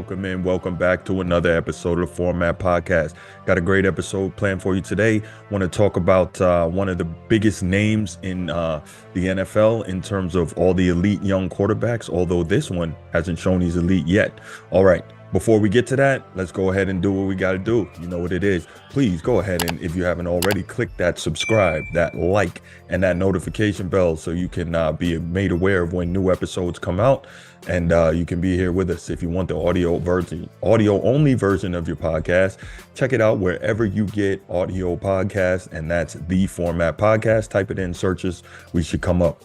welcome back to another episode of the Format Podcast. Got a great episode planned for you today. Want to talk about one of the biggest names in the NFL in terms of all the elite young quarterbacks, although this one hasn't shown he's elite yet. All right. Before we get to that, let's go ahead and do what we got to do. You know what it is. Please go ahead and, if you haven't already, click that subscribe, that like, and that notification bell so you can be made aware of when new episodes come out. And you can be here with us. If you want the audio only version of your podcast, check it out wherever you get audio podcasts, and that's the Format Podcast. Type it in searches, we should come up.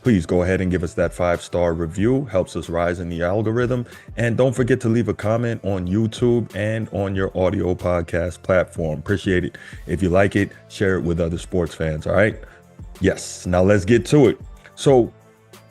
Please go ahead and give us that 5-star review. Helps us rise in the algorithm. And don't forget to leave a comment on YouTube and on your audio podcast platform. Appreciate it. If you like it, share it with other sports fans. All right. Yes. Now let's get to it. So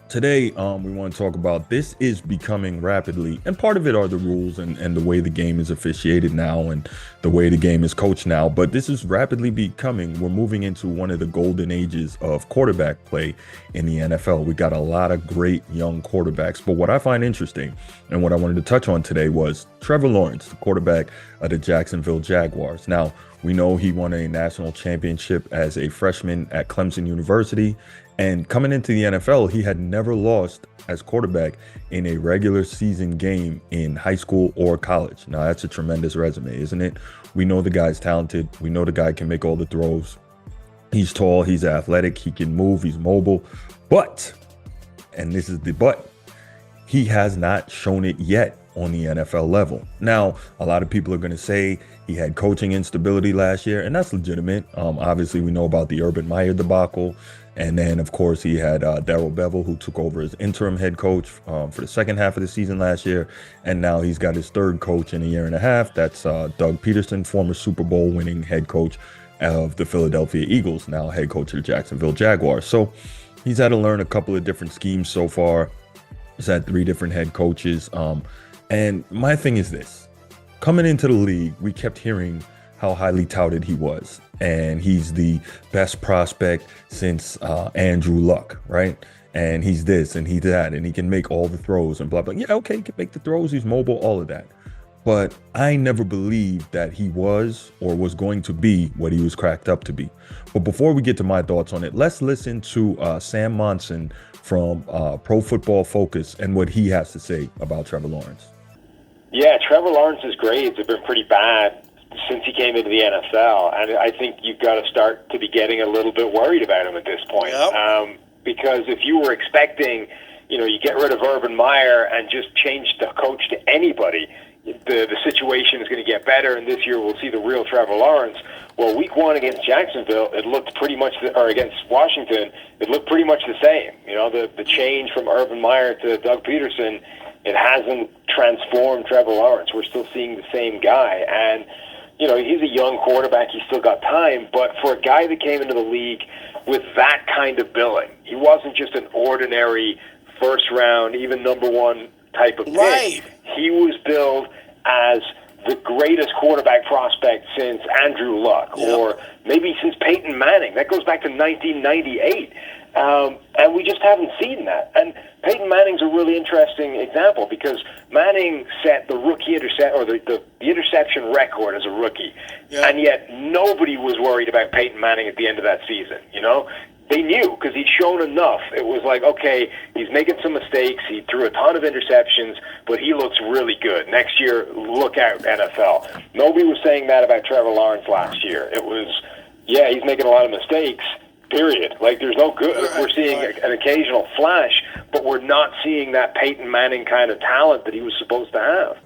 today, we want to talk about this is becoming rapidly, and part of it are the rules and the way the game is officiated now and the way the game is coached now. But this is rapidly becoming, we're moving into one of the golden ages of quarterback play in the NFL. We got a lot of great young quarterbacks. But what I find interesting and what I wanted to touch on today was Trevor Lawrence, the quarterback of the Jacksonville Jaguars. Now, we know he won a national championship as a freshman at Clemson University. And coming into the NFL, he had never lost as quarterback in a regular season game in high school or college. Now, that's a tremendous resume, isn't it? We know the guy's talented. We know the guy can make all the throws. He's tall, he's athletic, he can move, he's mobile. But, and this is the but, he has not shown it yet on the NFL level. Now, a lot of people are going to say he had coaching instability last year, and that's legitimate. Obviously, we know about the Urban Meyer debacle. And then, of course, he had Darrell Bevell, who took over as interim head coach for the second half of the season last year. And now he's got his third coach in a year and a half. That's Doug Peterson, former Super Bowl winning head coach of the Philadelphia Eagles, now head coach of the Jacksonville Jaguars. So he's had to learn a couple of different schemes so far. He's had 3 different head coaches. And my thing is this. Coming into the league, we kept hearing how highly touted he was. And he's the best prospect since Andrew Luck, right? And he's this and he's that, and he can make all the throws and blah, blah. Yeah, okay, he can make the throws. He's mobile, all of that. But I never believed that he was or was going to be what he was cracked up to be. But before we get to my thoughts on it, let's listen to Sam Monson from Pro Football Focus and what he has to say about Trevor Lawrence. Yeah, Trevor Lawrence's grades have been pretty bad since he came into the NFL, and I think you've got to start to be getting a little bit worried about him at this point. Yep. Because if you were expecting, you get rid of Urban Meyer and just change the coach to anybody, the situation is going to get better, and this year we'll see the real Trevor Lawrence. Well, week 1 against Jacksonville, it looked pretty much, or against Washington, it looked pretty much the same. The change from Urban Meyer to Doug Peterson, it hasn't transformed Trevor Lawrence. We're still seeing the same guy, and he's a young quarterback. He's still got time. But for a guy that came into the league with that kind of billing, he wasn't just an ordinary first-round, even number 1 type of pick. Right. He was billed as the greatest quarterback prospect since Andrew Luck, or maybe since Peyton Manning. That goes back to 1998. And we just haven't seen that. And Peyton Manning's a really interesting example because Manning set the rookie the interception record as a rookie. Yeah. And yet nobody was worried about Peyton Manning at the end of that season. They knew because he'd shown enough. It was like, okay, he's making some mistakes. He threw a ton of interceptions, but he looks really good. Next year, look out, NFL. Nobody was saying that about Trevor Lawrence last year. It was, he's making a lot of mistakes. Period. Like, there's no good. We're seeing an occasional flash, but we're not seeing that Peyton Manning kind of talent that he was supposed to have.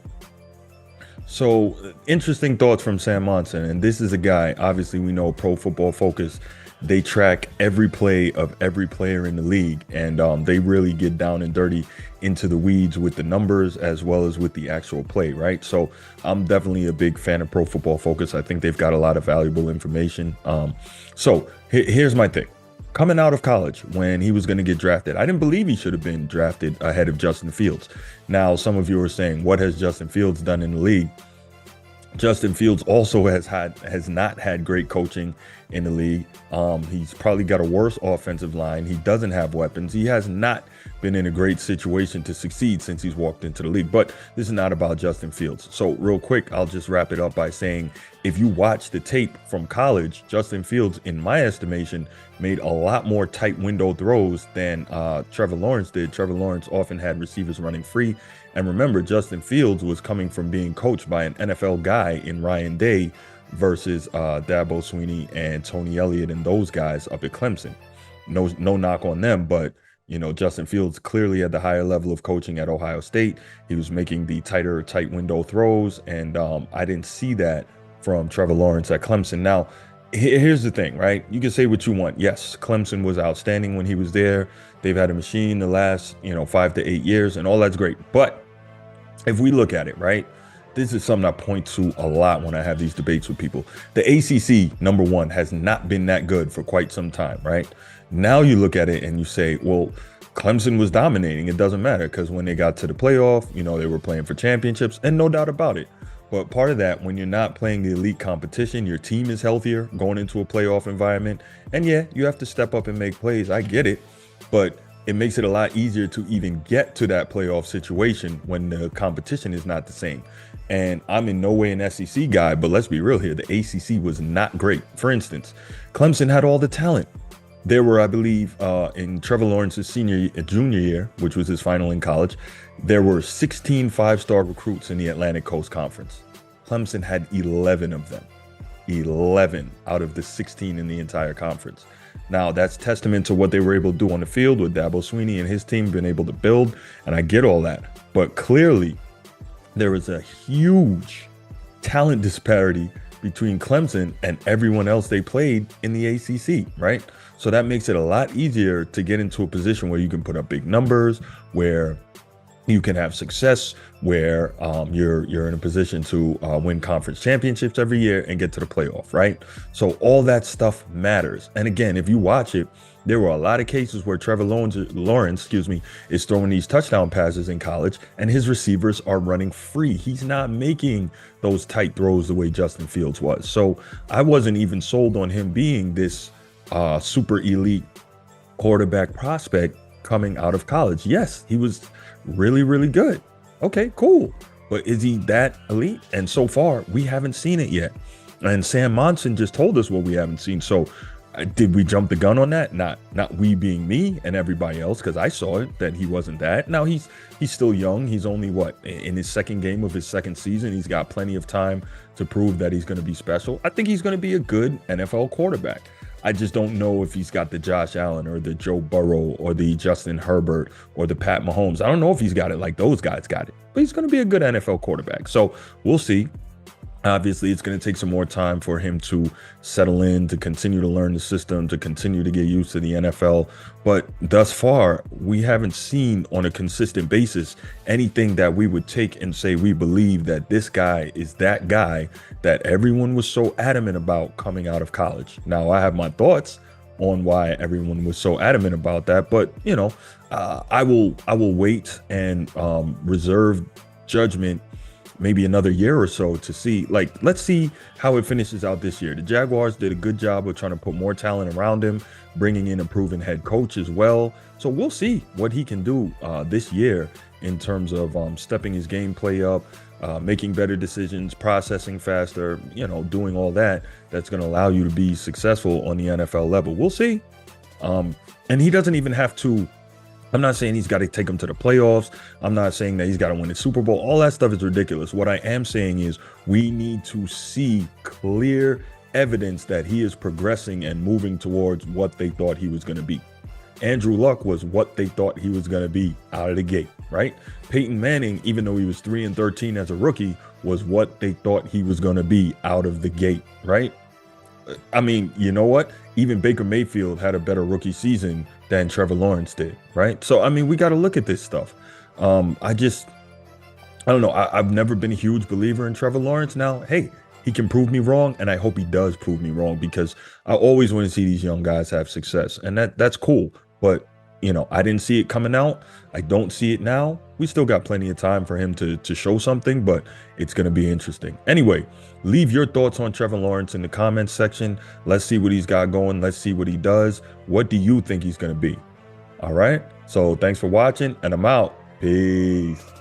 So, interesting thoughts from Sam Monson. And this is a guy, obviously, we know Pro Football Focus. They track every play of every player in the league, and they really get down and dirty into the weeds with the numbers as well as with the actual play, right? So I'm definitely a big fan of Pro Football Focus. I think they've got a lot of valuable information. So here's my thing. Coming out of college, when he was going to get drafted, I didn't believe he should have been drafted ahead of Justin Fields. Now, some of you are saying, what has Justin Fields done in the league? Justin Fields also has not had great coaching in the league. He's probably got a worse offensive line. He doesn't have weapons. He has not been in a great situation to succeed since he's walked into the league. But this is not about Justin Fields. So real quick, I'll just wrap it up by saying, if you watch the tape from college, Justin Fields, in my estimation, made a lot more tight window throws than Trevor Lawrence did. Trevor Lawrence often had receivers running free. And remember, Justin Fields was coming from being coached by an NFL guy in Ryan Day versus Dabo Swinney and Tony Elliott and those guys up at Clemson. No knock on them, but Justin Fields clearly had the higher level of coaching at Ohio State. He was making the tight window throws, and I didn't see that from Trevor Lawrence at Clemson. Now, here's the thing, right? You can say what you want. Yes, Clemson was outstanding when he was there. They've had a machine the last 5 to 8 years, and all that's great. But if we look at it, right, this is something I point to a lot when I have these debates with people. The ACC, number one, has not been that good for quite some time, right? Now you look at it and you say, well, Clemson was dominating. It doesn't matter because when they got to the playoff, they were playing for championships, and no doubt about it. But part of that, when you're not playing the elite competition, your team is healthier going into a playoff environment. And yeah, you have to step up and make plays. I get it. But it makes it a lot easier to even get to that playoff situation when the competition is not the same. And I'm in no way an SEC guy, but let's be real here. The ACC was not great. For instance, Clemson had all the talent. There were, I believe, in Trevor Lawrence's junior year, which was his final in college, there were 16 five-star recruits in the Atlantic Coast Conference. Clemson had 11 of them. 11 out of the 16 in the entire conference. Now, that's testament to what they were able to do on the field with Dabo Swinney and his team been able to build, and I get all that. But clearly, there is a huge talent disparity between Clemson and everyone else they played in the ACC, right? So that makes it a lot easier to get into a position where you can put up big numbers, where you can have success, where you're in a position to win conference championships every year and get to the playoff, right? So all that stuff matters. And again, if you watch it, there were a lot of cases where Trevor Lawrence, is throwing these touchdown passes in college and his receivers are running free. He's not making those tight throws the way Justin Fields was. So I wasn't even sold on him being this super elite quarterback prospect coming out of college. Yes, he was really, really good. Okay, cool. But is he that elite? And so far, we haven't seen it yet. And Sam Monson just told us what we haven't seen. So did we jump the gun on that? Not we being me and everybody else, because I saw it that he wasn't that. Now he's still young. He's only in his second game of his second season. He's got plenty of time to prove that he's going to be special. I think he's going to be a good NFL quarterback. I just don't know if he's got the Josh Allen or the Joe Burrow or the Justin Herbert or the Pat Mahomes. I don't know if he's got it like those guys got it, but he's going to be a good NFL quarterback. So we'll see. Obviously, it's going to take some more time for him to settle in, to continue to learn the system, to continue to get used to the NFL. But thus far, we haven't seen on a consistent basis anything that we would take and say we believe that this guy is that guy that everyone was so adamant about coming out of college. Now, I have my thoughts on why everyone was so adamant about that, but I will wait and reserve judgment maybe another year or so to see. Let's see how it finishes out this year. The Jaguars did a good job of trying to put more talent around him, bringing in a proven head coach as well. So we'll see what he can do this year in terms of stepping his gameplay up, making better decisions, processing faster, doing all that. That's going to allow you to be successful on the NFL level. We'll see. And he doesn't even have to. I'm not saying he's got to take him to the playoffs. I'm not saying that he's got to win the Super Bowl. All that stuff is ridiculous. What I am saying is we need to see clear evidence that he is progressing and moving towards what they thought he was going to be. Andrew Luck was what they thought he was going to be out of the gate, right? Peyton Manning, even though he was 3-13 as a rookie, was what they thought he was going to be out of the gate, right? I mean, you know what? Even Baker Mayfield had a better rookie season than Trevor Lawrence did, right? So, I mean, we got to look at this stuff. I don't know. I've never been a huge believer in Trevor Lawrence. Now, hey, he can prove me wrong, and I hope he does prove me wrong, because I always want to see these young guys have success, and that's cool. But, I didn't see it coming out. I don't see it now. We still got plenty of time for him to show something, but it's going to be interesting. Anyway, leave your thoughts on Trevor Lawrence in the comments section. Let's see what he's got going. Let's see what he does. What do you think he's going to be? All right. So thanks for watching, and I'm out. Peace.